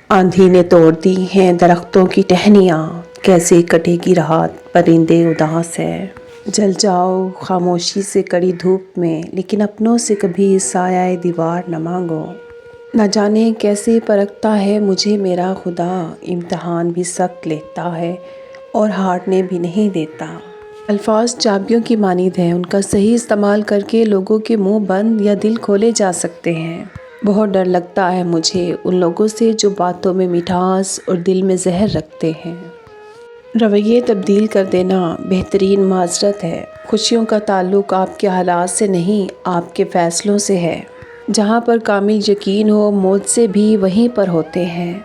آندھی نے توڑ دی ہیں درختوں کی ٹہنیاں، کیسے کٹے گی رات پرندے اداس ہے۔ جل جاؤ خاموشی سے کڑی دھوپ میں، لیکن اپنوں سے کبھی سایہ دیوار نہ مانگو۔ نہ جانے کیسے پرکھتا ہے مجھے میرا خدا، امتحان بھی سخت لیتا ہے اور ہارنے بھی نہیں دیتا۔ الفاظ چابیوں کی مانند ہیں، ان کا صحیح استعمال کر کے لوگوں کے منہ بند یا دل کھولے جا سکتے ہیں۔ بہت ڈر لگتا ہے مجھے ان لوگوں سے جو باتوں میں مٹھاس اور دل میں زہر رکھتے ہیں۔ رویے تبدیل کر دینا بہترین معذرت ہے۔ خوشیوں کا تعلق آپ کے حالات سے نہیں، آپ کے فیصلوں سے ہے۔ جہاں پر کامل یقین ہو موت سے بھی وہیں پر ہوتے ہیں۔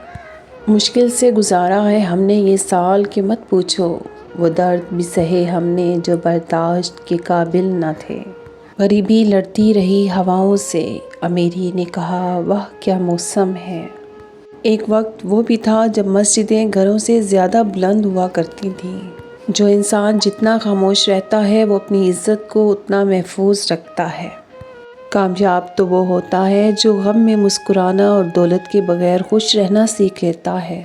مشکل سے گزارا ہے ہم نے یہ سال کہ مت پوچھو، وہ درد بھی سہے ہم نے جو برداشت کے قابل نہ تھے۔ غریبی لڑتی رہی ہواؤں سے، امیری نے کہا وہ کیا موسم ہے۔ ایک وقت وہ بھی تھا جب مسجدیں گھروں سے زیادہ بلند ہوا کرتی تھیں۔ جو انسان جتنا خاموش رہتا ہے وہ اپنی عزت کو اتنا محفوظ رکھتا ہے۔ کامیاب تو وہ ہوتا ہے جو غم میں مسکرانا اور دولت کے بغیر خوش رہنا سیکھ لیتا ہے۔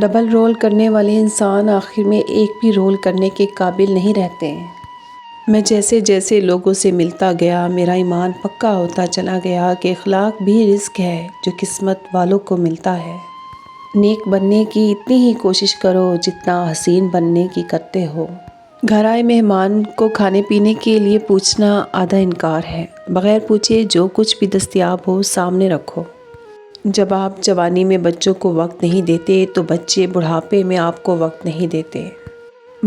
ڈبل رول کرنے والے انسان آخر میں ایک بھی رول کرنے کے قابل نہیں رہتے۔ میں جیسے جیسے لوگوں سے ملتا گیا میرا ایمان پکا ہوتا چلا گیا کہ اخلاق بھی رزق ہے جو قسمت والوں کو ملتا ہے۔ نیک بننے کی اتنی ہی کوشش کرو جتنا حسین بننے کی کرتے ہو۔ گھر آئے مہمان کو کھانے پینے کے لیے پوچھنا آدھا انکار ہے۔ بغیر پوچھے جو کچھ بھی دستیاب ہو سامنے رکھو۔ جب آپ جوانی میں بچوں کو وقت نہیں دیتے تو بچے بڑھاپے میں آپ کو وقت نہیں دیتے۔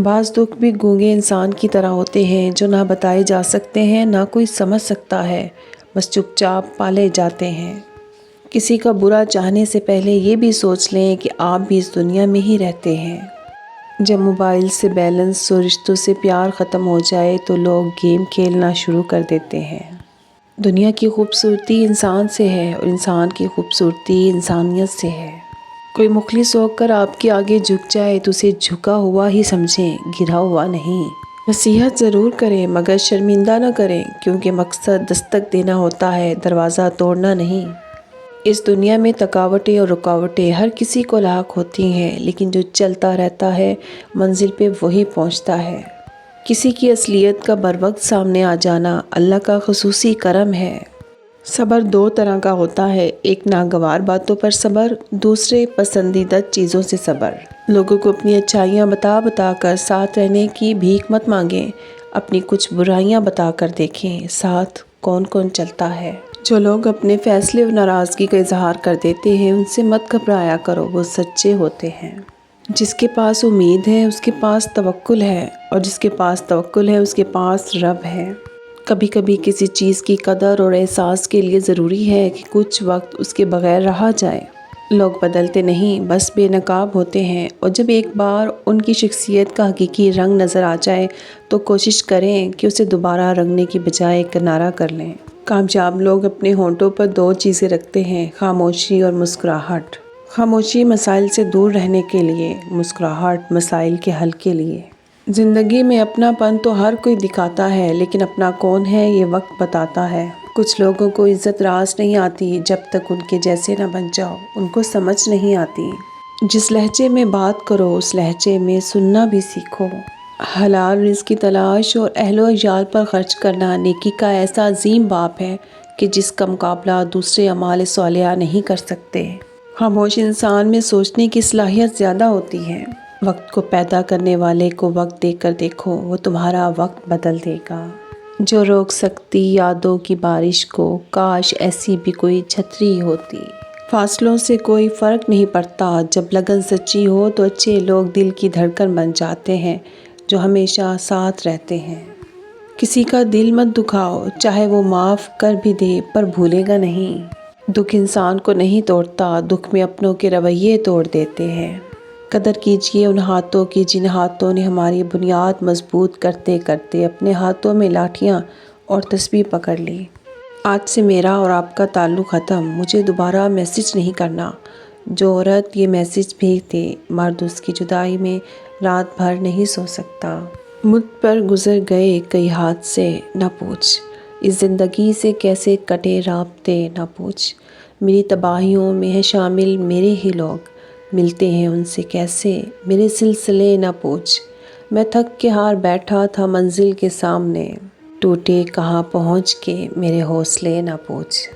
بعض دکھ بھی گونگے انسان کی طرح ہوتے ہیں جو نہ بتائے جا سکتے ہیں، نہ کوئی سمجھ سکتا ہے، بس چپ چاپ پالے جاتے ہیں۔ کسی کا برا چاہنے سے پہلے یہ بھی سوچ لیں کہ آپ بھی اس دنیا میں ہی رہتے ہیں۔ جب موبائل سے بیلنس اور رشتوں سے پیار ختم ہو جائے تو لوگ گیم کھیلنا شروع کر دیتے ہیں۔ دنیا کی خوبصورتی انسان سے ہے اور انسان کی خوبصورتی انسانیت سے ہے۔ کوئی مخلص ہو کر آپ کے آگے جھک جائے تو اسے جھکا ہوا ہی سمجھیں، گرا ہوا نہیں۔ نصیحت ضرور کریں مگر شرمندہ نہ کریں، کیونکہ مقصد دستک دینا ہوتا ہے، دروازہ توڑنا نہیں۔ اس دنیا میں تھکاوٹیں اور رکاوٹیں ہر کسی کو لاحق ہوتی ہیں، لیکن جو چلتا رہتا ہے منزل پہ وہی پہنچتا ہے۔ کسی کی اصلیت کا بروقت سامنے آ جانا اللہ کا خصوصی کرم ہے۔ صبر دو طرح کا ہوتا ہے، ایک ناگوار باتوں پر صبر، دوسرے پسندیدہ چیزوں سے صبر۔ لوگوں کو اپنی اچھائیاں بتا بتا کر ساتھ رہنے کی بھیک مت مانگیں، اپنی کچھ برائیاں بتا کر دیکھیں ساتھ کون کون چلتا ہے۔ جو لوگ اپنے فیصلے اور ناراضگی کا اظہار کر دیتے ہیں ان سے مت گھبرایا کرو، وہ سچے ہوتے ہیں۔ جس کے پاس امید ہے اس کے پاس توکل ہے، اور جس کے پاس توکل ہے اس کے پاس رب ہے۔ کبھی کبھی کسی چیز کی قدر اور احساس کے لیے ضروری ہے کہ کچھ وقت اس کے بغیر رہا جائے۔ لوگ بدلتے نہیں، بس بے نقاب ہوتے ہیں، اور جب ایک بار ان کی شخصیت کا حقیقی رنگ نظر آ جائے تو کوشش کریں کہ اسے دوبارہ رنگنے کی بجائے کنارہ کر لیں۔ کامیاب لوگ اپنے ہونٹوں پر دو چیزیں رکھتے ہیں، خاموشی اور مسکراہٹ۔ خاموشی مسائل سے دور رہنے کے لیے، مسکراہٹ مسائل کے حل کے لیے۔ زندگی میں اپنا پن تو ہر کوئی دکھاتا ہے، لیکن اپنا کون ہے یہ وقت بتاتا ہے۔ کچھ لوگوں کو عزت راز نہیں آتی جب تک ان کے جیسے نہ بن جاؤ، ان کو سمجھ نہیں آتی۔ جس لہجے میں بات کرو اس لہجے میں سننا بھی سیکھو۔ حلال رزق کی تلاش اور اہل و عیال پر خرچ کرنا نیکی کا ایسا عظیم باب ہے کہ جس کا مقابلہ دوسرے اعمال صالحہ نہیں کر سکتے۔ خاموش انسان میں سوچنے کی صلاحیت زیادہ ہوتی ہے۔ وقت کو پیدا کرنے والے کو وقت دے کر دیکھو، وہ تمہارا وقت بدل دے گا۔ جو روک سکتی یادوں کی بارش کو، کاش ایسی بھی کوئی چھتری ہوتی۔ فاصلوں سے کوئی فرق نہیں پڑتا، جب لگن سچی ہو تو اچھے لوگ دل کی دھڑکن بن جاتے ہیں جو ہمیشہ ساتھ رہتے ہیں۔ کسی کا دل مت دکھاؤ، چاہے وہ معاف کر بھی دے پر بھولے گا نہیں۔ دکھ انسان کو نہیں توڑتا، دکھ میں اپنوں کے رویے توڑ دیتے ہیں۔ قدر کیجئے ان ہاتھوں کی جن ہاتھوں نے ہماری بنیاد مضبوط کرتے کرتے اپنے ہاتھوں میں لاٹھیاں اور تسبیح پکڑ لی۔ آج سے میرا اور آپ کا تعلق ختم، مجھے دوبارہ میسج نہیں کرنا۔ جو عورت یہ میسج بھیج دے، مرد اس کی جدائی میں رات بھر نہیں سو سکتا۔ مجھ پر گزر گئے کئی حادثے، نہ پوچھ اس زندگی سے کیسے کٹے رابطے، نہ پوچھ میری تباہیوں میں ہے شامل میرے ہی لوگ، ملتے ہیں ان سے کیسے میرے سلسلے نہ پوچھ۔ میں تھک کے ہار بیٹھا تھا منزل کے سامنے، ٹوٹے کہاں پہنچ کے میرے حوصلے نہ پوچھ۔